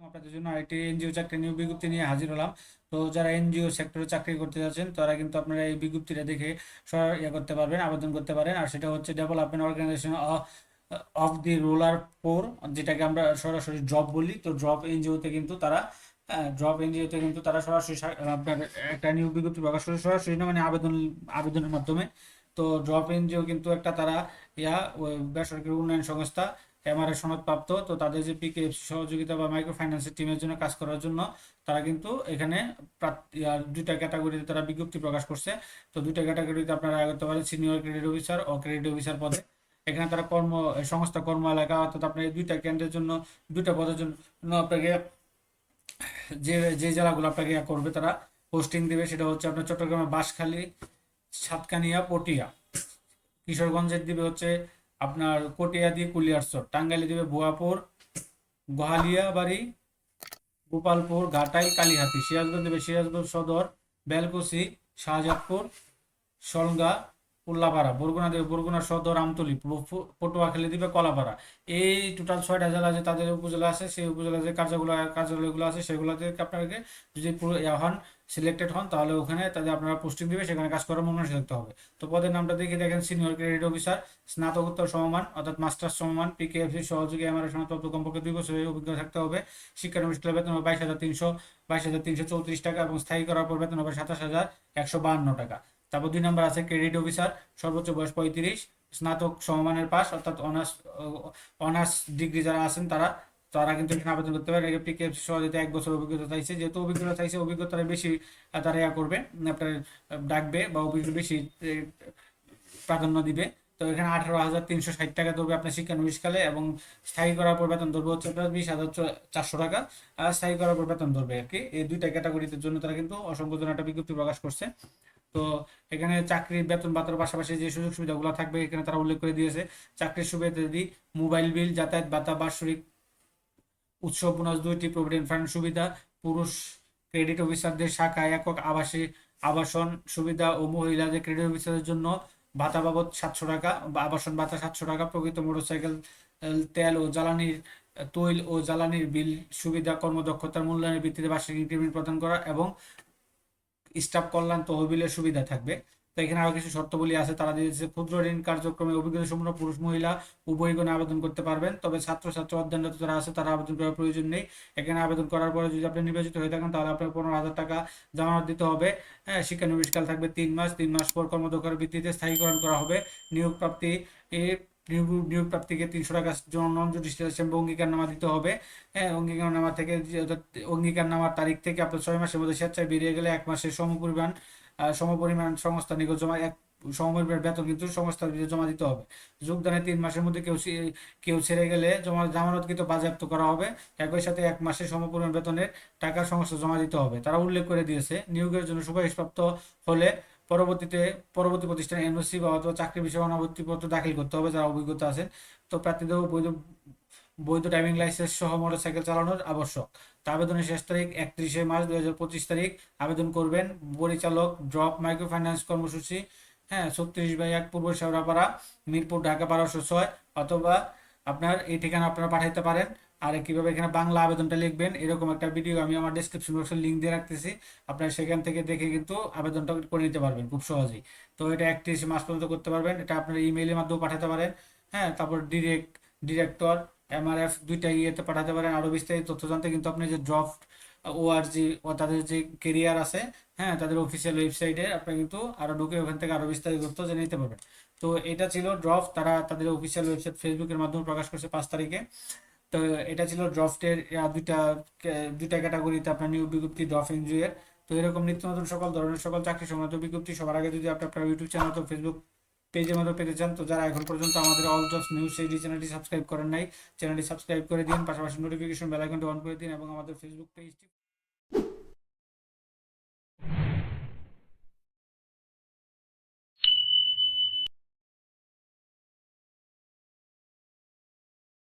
আপনাদের জন্য আরেকটি এনজিও চাকরি নিয়োগ বিজ্ঞপ্তি নিয়ে হাজির হলাম। তো যারা এনজিও সেক্টরে চাকরি করতে যাচ্ছেন তারা কিন্তু আপনারা এই বিজ্ঞপ্তিটা দেখে করতে পারবেন, আবেদন করতে পারেন। আর সেটা হচ্ছে development organisation of the rural poor, যেটাকে আমরা সরাসরি ড্রপ বলি। তো ড্রপ এনজিওতে কিন্তু তারা সরাসরি আপনার একটা নিয়োগ বিজ্ঞপ্তি প্রকাশ করে, সরাসরি না মানে আবেদনের মাধ্যমে। তো ড্রপ এনজিও কিন্তু একটা তারা ওই বেসরকারি উন্নয়ন সংস্থা, এমআরএ সনদপ্রাপ্ত। তো তাদের যে পিকেএফসি সহযোগিতা বা মাইক্রো ফাইন্যান্সের টিমের জন্য কাজ করার জন্য তারা কিন্তু এখানে দুইটা ক্যাটাগরিতে তারা বিজ্ঞপ্তি প্রকাশ করছে। তো দুইটা ক্যাটাগরিতে আপনারা আয় করতে পারেন, সিনিয়র ক্রেডিট অফিসার ও ক্রেডিট অফিসার পদে। এখানে তারা সংস্থা কর্ম এলাকা, অর্থাৎ আপনার এই দুইটা কেন্দ্রের জন্য, দুইটা পদের জন্য আপনাকে যে যে জেলাগুলো আপনাকে করবে তারা পোস্টিং দিবে, সেটা হচ্ছে আপনার চট্টগ্রামের বাঁশখালী, সাতকানিয়া, পটিয়া। কিশোরগঞ্জের দিবে হচ্ছে আপনার কটিয়া দিয়ে কুলিয়ারচর, টাঙ্গাইলে দিবে ভুয়াপুর, গোহালিয়াবাড়ি, গোপালপুর, ঘাটাইল, কালিহাতী। সিরাজগঞ্জ দেবে সিরাজগঞ্জ সদর, বেলকুচি, শাহজাদপুর, সলগা, উল্লাপাড়া। বরগুনা দেবে বরগুনা সদর, আমতলী, পটুয়াখালী দিবে কলাপাড়া। এই টোটাল 6টা জেলা যে তাদের উপজেলা আছে, সেই উপজেলা যে কার্যালয়গুলো আছে সেগুলোতে আপনাকে যদি পুরো হন, সিলেক্টেড হন, তাহলে ওখানে তাদের আপনারা পোস্টিং দিবে, সেখানে কাজ করার মনোনয়ন থাকতে হবে। তো পদের নামটা দেখে দেখেন, সিনিয়র ক্রেডিট অফিসার, স্নাতকোত্তর সমমান অর্থাৎ মাস্টার্স সমমান, পিকেএফসি সহযোগী এমআরএ সনদপ্রাপ্ত কমপক্ষে 2 বছরের অভিজ্ঞতা থাকতে হবে। শিক্ষানবিষ্কার বেতন হবে 22,334 টাকা এবং স্থায়ী করার পর বেতন হবে 27,152 টাকা। তারপর 2 নম্বর আছে ক্রেডিট অফিসার, সর্বোচ্চ বয়স 35, স্নাতক সমমানের পাস অর্থাৎ অনার্স ডিগ্রি যারা আছেন তারা তারা কিন্তু এখানে আবেদন করতে পারে। পিকেএফসি সহযোগিতা 1 বছর অভিজ্ঞতা চাইছে, যেহেতু অভিজ্ঞতা চাইছে অভিজ্ঞতাটা বেশি তারা করবে, আপনার ডাকবে বা অভিজ্ঞতা বেশি প্রাধান্য দিবে। তো এখানে 18,360 টাকা ধরবে আপনার শিক্ষানবিশকালে, এবং স্থায়ী করার পর বেতন ধরবে হচ্ছে আপনার 20,400 টাকা। আর স্থায়ী করার পর বেতন ধরবে আর কি। এই দুইটা ক্যাটাগরিতে জন্য তারা কিন্তু অসংখ্য জন একটা বিজ্ঞপ্তি প্রকাশ করছে। তো এখানে চাকরির বেতন ভাতার পাশাপাশি যে সুযোগ সুবিধাগুলো থাকবে এখানে তারা উল্লেখ করে দিয়েছে। চাকরির সুবিধা যদি মোবাইল বিল, যাতায়াত ভাতা, বার্ষিক উৎসব বোনাস 2টি, প্রভিডেন্ট ফান্ড সুবিধা, পুরুষ ক্রেডিট অফিসারদের শাখায় একক আবাসন সুবিধা ও মহিলাদের ক্রেডিট অফিসারের জন্য ভাতা বাবদ 700 টাকা বা আবাসন ভাতা 700 টাকা, প্রকৃত মোটরসাইকেল তৈল ও জ্বালানির বিল সুবিধা, কর্মদক্ষতার মূল্যায়নের ভিত্তিতে বার্ষিক ইনক্রিমেন্ট প্রদান করা এবং স্টাফ কল্যাণ তহবিলের সুবিধা থাকবে। তো এখানে আরো কিছু শর্তাবলী আছে তারা দিয়েছে। ক্ষুদ্র ঋণ কার্যক্রমে অভিজ্ঞতা সম্পন্ন পুরুষ মহিলা উভয়গণে আবেদন করতে পারবেন, তবে ছাত্র অধ্যয়নরত যারা আছে তারা আবেদন করার প্রয়োজন নেই। এখানে আবেদন করার পরে যদি আপনি নির্বাচিত হয়ে থাকেন তাহলে আপনার 15,000 টাকা জামানত দিতে হবে। হ্যাঁ, শিক্ষানবিশকাল থাকবে 3 মাস। 3 মাস পর কর্মদক্ষতার ভিত্তিতে স্থায়ীকরণ করা হবে। নিয়োগ প্রাপ্তি এ নিয়োগ প্রাপ্তিকে 300 টাকা নন জুডিশিয়াল স্ট্যাম্প অঙ্গীকারনামা দিতে হবে। হ্যাঁ, অঙ্গীকারনামা থেকে অঙ্গীকারনামার তারিখ থেকে আপনার 6 মাসের মধ্যে স্বেচ্ছায় বেরিয়ে গেলে 1 মাসের সমপরিমাণ সংস্থা নিকট জমা সমপরিমাণ বেতন কিন্তু সংস্থার বিরুদ্ধে জমা দিতে হবে। যোগদানের 3 মাসের মধ্যে কেউ ছেড়ে গেলে জামানতকৃত বাজেয়াপ্ত করা হবে। একই সাথে 1 মাসের সমপরিমাণ বেতনের টাকা সংস্থা জমা দিতে হবে। তারা উল্লেখ করে দিয়েছে নিয়োগের জন্য সুপারিশপ্রাপ্ত হলে পরবর্তী প্রতিষ্ঠানে এনওসি বা অথবা চাকরি বিষয়ে অনাবৃত্তিপত্র দাখিল করতে হবে যারা অভিজ্ঞতা আছেন। তো প্রার্থীদের বৈধ বৈধ ড্রাইভিং লাইসেন্স সহ মোটরসাইকেল চালানোর আবশ্যক। তো আবেদনের শেষ তারিখ 31 মার্চ 2025 তারিখ। আবেদন করবেন পরিচালক, ড্রপ মাইক্রো ফাইন্যান্স কর্মসূচি, হ্যাঁ, 36/1 পূর্ব শেওড়াপাড়া, মিরপুর, ঢাকা 1206, অথবা আপনার এই ঠিকানা আপনারা পাঠাইতে পারেন। আর কিভাবে এখানে বাংলা আবেদনটা লিখবেন এরকম একটা ভিডিও আমি আমার ডেসক্রিপশন বক্সে লিঙ্ক দিয়ে রাখতেছি, আপনারা সেখান থেকে দেখে কিন্তু আবেদনটা করে নিতে পারবেন খুব সহজেই। তো এটা 31 মাস পর্যন্ত করতে পারবেন, এটা আপনার ইমেইলের মাধ্যমে পাঠাতে পারেন। হ্যাঁ, তারপর ডিরেক্টর এমআরএফ দুইটা ইয়েতে পাঠাতে পারেন। আরো বিস্তারিত তথ্য জানতে কিন্তু আপনি যে ড্রফট ওআরজি ও তাদের যে কেরিয়ার আছে, হ্যাঁ, তাদের অফিসিয়াল ওয়েবসাইটে আপনি কিন্তু আরো ঢুকে ওখান থেকে আরো বিস্তারিত তথ্য জেনে নিতে পারবেন। তো এটা ছিল ড্রফট, তারা তাদের অফিসিয়াল ওয়েবসাইট ফেসবুকের মাধ্যমে প্রকাশ করছে 5 তারিখে। তো এটা ছিল ড্রফটের দুইটা দুইটা ক্যাটাগরিতে আপনার নিয়োগ বিজ্ঞপ্তি ড্রফট এনজিও এর। তো এরকম নিত্য নতুন সকল ধরনের সকল চাকরি সংক্রান্ত বিজ্ঞপ্তি সবার আগে যদি আপনি আপনার ইউটিউব চ্যানেল তো ফেসবুক পেজের মধ্যে পেতে চান, তো যারা এখন পর্যন্ত আমাদের অল জবস নিউজ সেই চ্যানেলটি সাবস্ক্রাইব করেন নাই, চ্যানেলটি সাবস্ক্রাইব করে দিন, পাশাপাশি নোটিফিকেশন বেল আইকনটি অন করে দিন এবং আমাদের ফেসবুক পেজটি